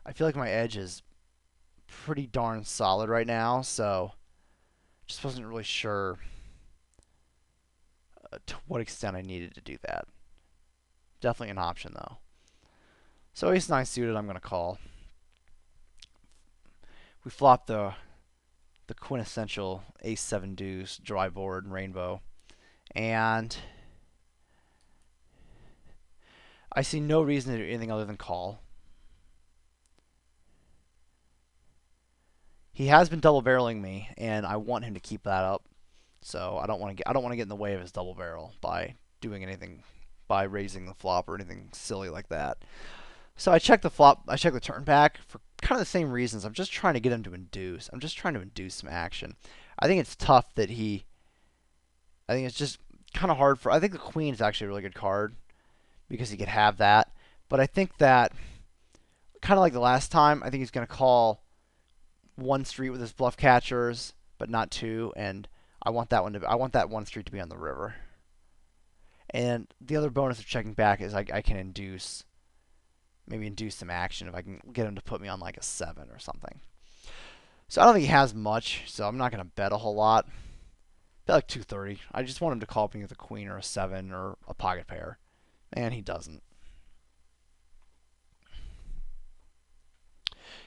I feel like my edge is pretty darn solid right now, so just wasn't really sure to what extent I needed to do that. Definitely an option though. So ace 9 suited, I'm going to call. We flop the quintessential ace 7 deuce dry board rainbow, and I see no reason to do anything other than call. He has been double barreling me, and I want him to keep that up. So I don't want to get in the way of his double barrel by doing anything, by raising the flop or anything silly like that. So I check the flop. I check the turn back for kind of the same reasons. I'm just trying to get him to induce. I'm just trying to induce some action. I think it's tough that he. I think it's just kind of hard for. I think the queen is actually a really good card because he could have that. But I think that kind of like the last time, I think he's going to call one street with his bluff catchers, but not two, and I want that one street to be on the river. And the other bonus of checking back is I can maybe induce some action if I can get him to put me on like a 7 or something. So I don't think he has much, so I'm not going to bet a whole lot. like 230. I just want him to call me with a queen or a 7 or a pocket pair. And he doesn't.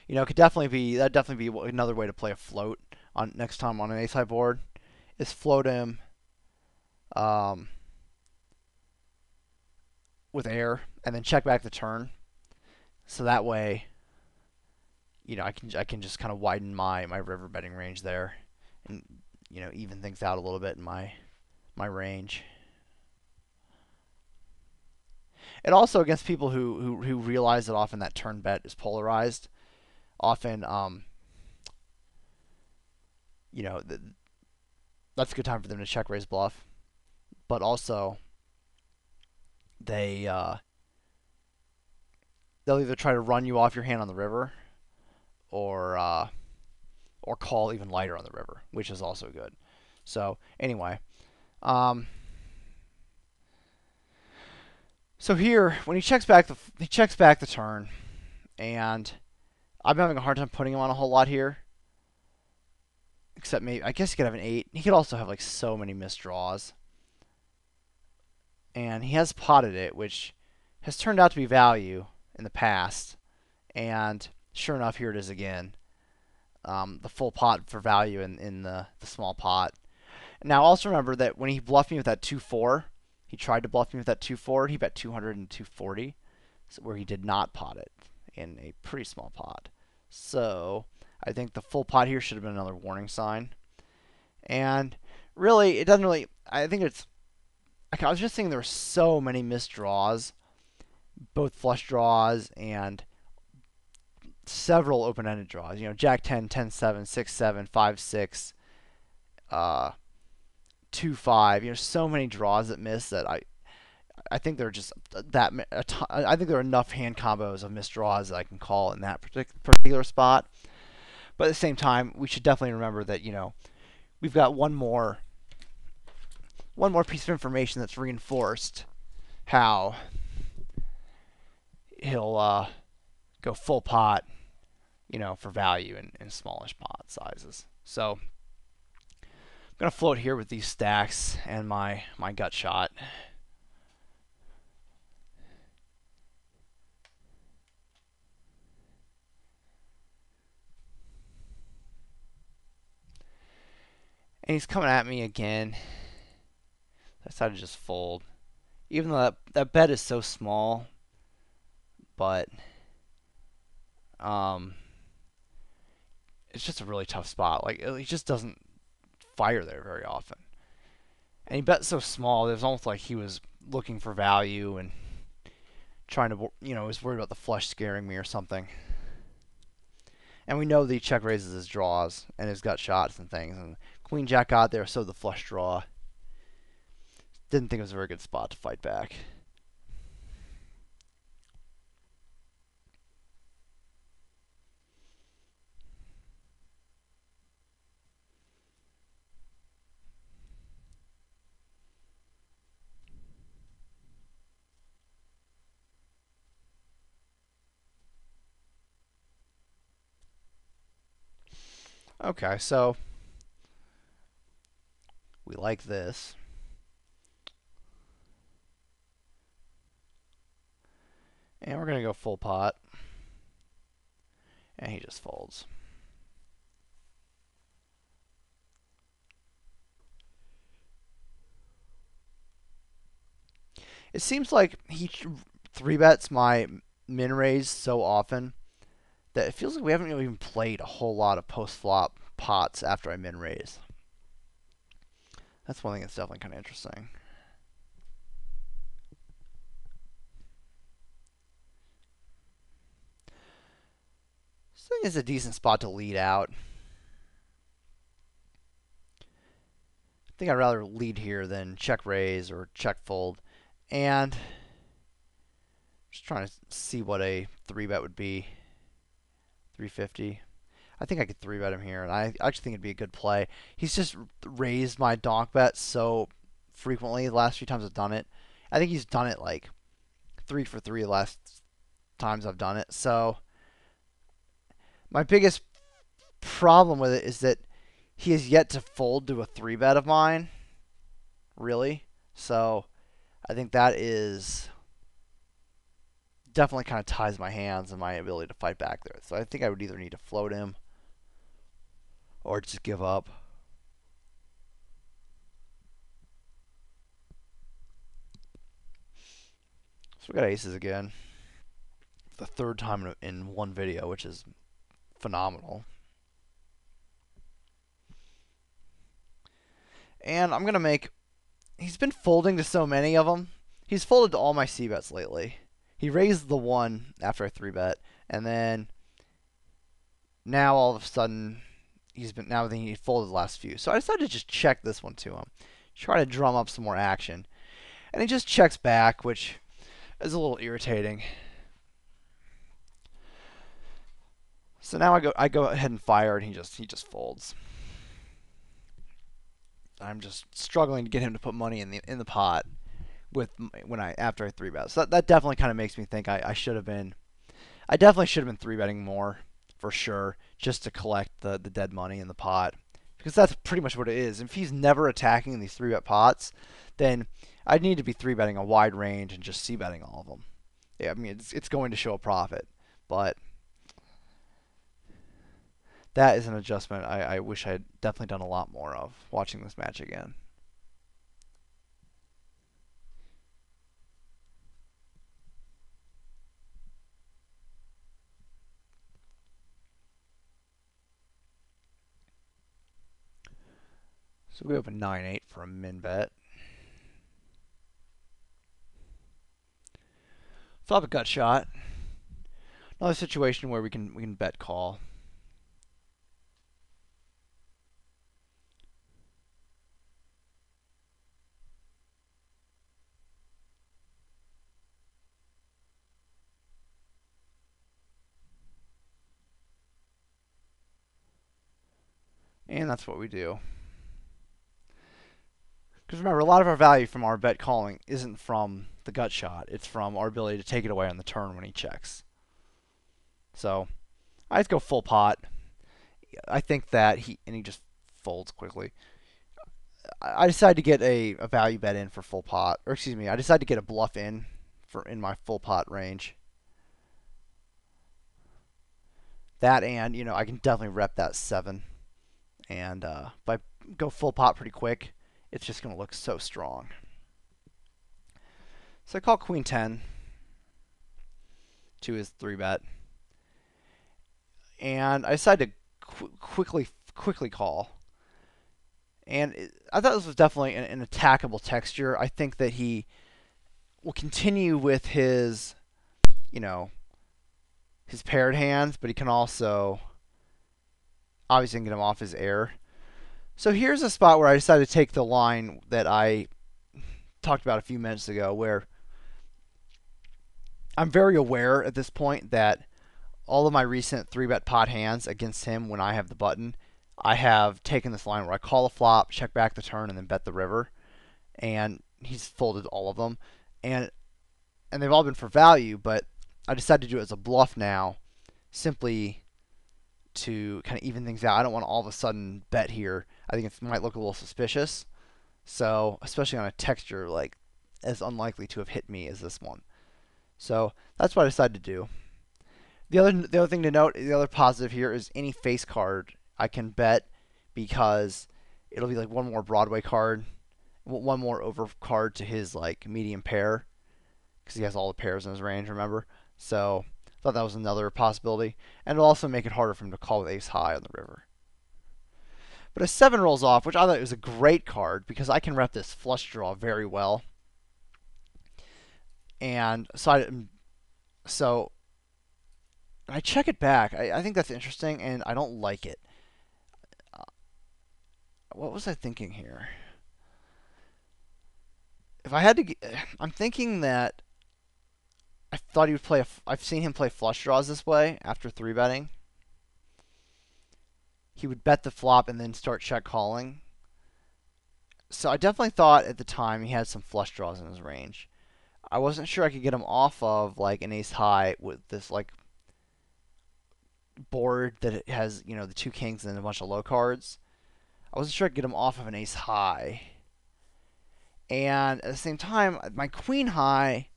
You know, it could definitely be, that'd definitely be another way to play a float on next time on an ace high board, is float him um, with air and then check back the turn. So that way, you know, I can just kind of widen my river betting range there, and you know, even things out a little bit in my range. And also against people who realize that often that turn bet is polarized. Often, you know, that's a good time for them to check raise bluff. But also, they they'll either try to run you off your hand on the river, or call even lighter on the river, which is also good. So anyway, um, so here when he checks back the turn, and I'm having a hard time putting him on a whole lot here. Except maybe I guess he could have an 8. He could also have like so many missed draws. And he has potted it, which has turned out to be value in the past. And sure enough, here it is again. The full pot for value in the small pot. Now, also remember that when he bluffed me with that 2-4, he tried to bluff me with that 2-4, he bet 200 and 240, so where he did not pot it in a pretty small pot. So I think the full pot here should have been another warning sign. And really, it doesn't really, I think it's, I was just thinking there were so many missed draws, both flush draws and several open-ended draws. You know, Jack 10, 10-7, 6-7, 5-6, 2-5. You know, so many draws that miss that I think there are just that I think there are enough hand combos of missed draws that I can call in that particular spot. But at the same time, we should definitely remember that, you know, we've got one more piece of information that's reinforced how he'll go full pot, you know, for value in smallish pot sizes. So I'm gonna float here with these stacks and my gut shot. And he's coming at me again. I decided to just fold. Even though that bet is so small, but it's just a really tough spot. Like, he just doesn't fire there very often. And he bet so small, it was almost like he was looking for value and trying to, you know, was worried about the flush scaring me or something. And we know that he check raises his draws and his gut shots and things. And Queen Jack got there, so the flush draw. Didn't think it was a very good spot to fight back. Okay, so we like this. And we're going to go full pot. And he just folds. It seems like he 3-bets my min raise so often that it feels like we haven't really even played a whole lot of post-flop pots after I min raise. That's one thing that's definitely kind of interesting. This thing is a decent spot to lead out. I think I'd rather lead here than check raise or check fold. And just trying to see what a 3-bet would be. 350. I think I could 3-bet him here, and I actually think it'd be a good play. He's just raised my donk bet so frequently the last few times I've done it. I think he's done it like 3 for 3 the last times I've done it. So my biggest problem with it is that he has yet to fold to a 3-bet of mine, really. So I think that is definitely kind of ties my hands and my ability to fight back there. So I think I would either need to float him or just give up. So we got aces again. The third time in one video, which is phenomenal. And I'm going to make... He's been folding to so many of them. He's folded to all my c-bets lately. He raised the 1 after I 3-bet, and then now all of a sudden now he folded the last few. So I decided to just check this one to him. Try to drum up some more action. And he just checks back, which is a little irritating. So now I go ahead and fire, and he just folds. I'm just struggling to get him to put money in the pot after I 3-bet. So that definitely kind of makes me think I definitely should have been 3-betting more for sure, just to collect the dead money in the pot, because that's pretty much what it is. If he's never attacking these 3-bet pots, then I'd need to be 3-betting a wide range and just c-betting all of them. Yeah, I mean it's going to show a profit, but that is an adjustment I wish I had definitely done a lot more of watching this match again. So we open 9-8 for a min bet. Flop a gut shot. Another situation where we can bet call. And that's what we do. Because remember, a lot of our value from our bet calling isn't from the gut shot. It's from our ability to take it away on the turn when he checks. So I just go full pot. I think that he just folds quickly. I decided to get a value bet in for full pot. Or excuse me, I decided to get a bluff in in my full pot range. That, and I can definitely rep that 7. And if I go full pot pretty quick, it's just going to look so strong. So I call Queen 10 to his 3-bet. And I decided to quickly call. And I thought this was definitely an attackable texture. I think that he will continue with his, his paired hands, but he can also obviously get him off his air. So here's a spot where I decided to take the line that I talked about a few minutes ago, where I'm very aware at this point that all of my recent 3-bet pot hands against him when I have the button, I have taken this line where I call a flop, check back the turn, and then bet the river. And he's folded all of them. And they've all been for value, but I decided to do it as a bluff now, simply to kind of even things out. I don't want to all of a sudden bet here. I think it might look a little suspicious. So, especially on a texture like as unlikely to have hit me as this one. So that's what I decided to do. The other thing to note, the other positive here is any face card I can bet, because it'll be like one more Broadway card, one more over card to his like medium pair, because he has all the pairs in his range, remember? So I thought that was another possibility. And it'll also make it harder for him to call with ace high on the river. But a 7 rolls off, which I thought was a great card, because I can rep this flush draw very well. And so I check it back. I think that's interesting, and I don't like it. What was I thinking here? If I had to, I'm thinking that I thought he would play. I've seen him play flush draws this way after 3-betting. He would bet the flop and then start check calling. So I definitely thought at the time he had some flush draws in his range. I wasn't sure I could get him off of like an ace high with this like board that it has, the 2 kings and a bunch of low cards. I wasn't sure I could get him off of an ace high. And at the same time, my queen high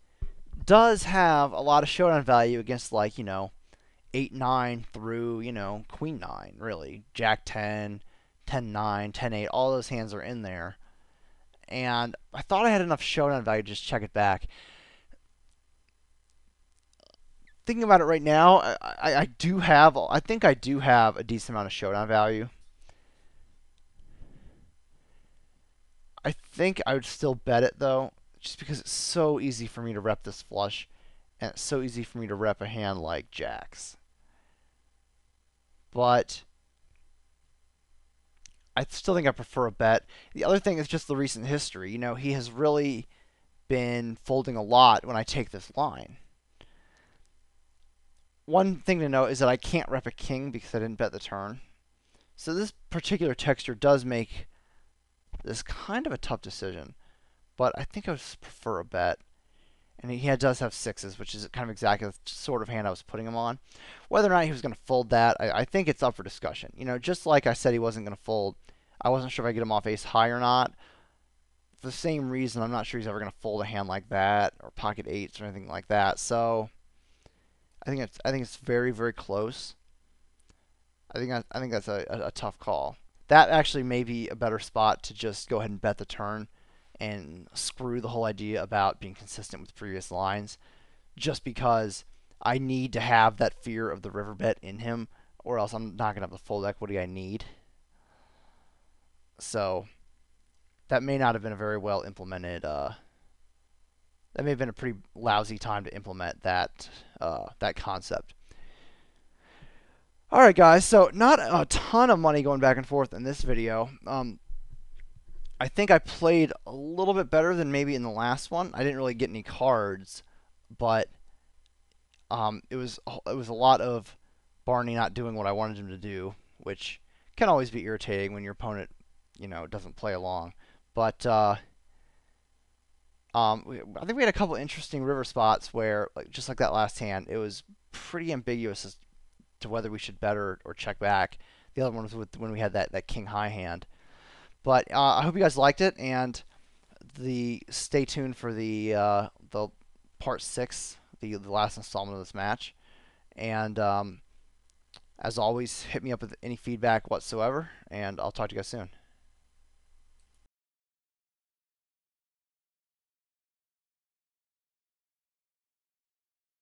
does have a lot of showdown value against, like, 8-9 through, queen 9, really. Jack 10, 10-9, 10-8, all those hands are in there. And I thought I had enough showdown value to just check it back. Thinking about it right now, I think I do have a decent amount of showdown value. I think I would still bet it, though, just because it's so easy for me to rep this flush, and it's so easy for me to rep a hand like jacks. But I still think I prefer a bet. The other thing is just the recent history. He has really been folding a lot when I take this line. One thing to note is that I can't rep a king because I didn't bet the turn. So this particular texture does make this kind of a tough decision. But I think I would prefer a bet. And he does have sixes, which is kind of exactly the sort of hand I was putting him on. Whether or not he was going to fold that, I think it's up for discussion. Just like I said he wasn't going to fold, I wasn't sure if I could get him off ace high or not. For the same reason, I'm not sure he's ever going to fold a hand like that or pocket eights or anything like that. So I think it's very, very close. I think that's a tough call. That actually may be a better spot to just go ahead and bet the turn and screw the whole idea about being consistent with previous lines, just because I need to have that fear of the river bet in him, or else I'm not going to have the full equity I need. So that may not have been a very well implemented. That may have been a pretty lousy time to implement that concept. All right, guys. So not a ton of money going back and forth in this video. I think I played a little bit better than maybe in the last one. I didn't really get any cards, but it was a lot of Barney not doing what I wanted him to do, which can always be irritating when your opponent, doesn't play along. But I think we had a couple interesting river spots where, just like that last hand, it was pretty ambiguous as to whether we should bet or check back. The other one was when we had that king high hand. But I hope you guys liked it, and stay tuned for the part 6, the last installment of this match. And as always, hit me up with any feedback whatsoever, and I'll talk to you guys soon.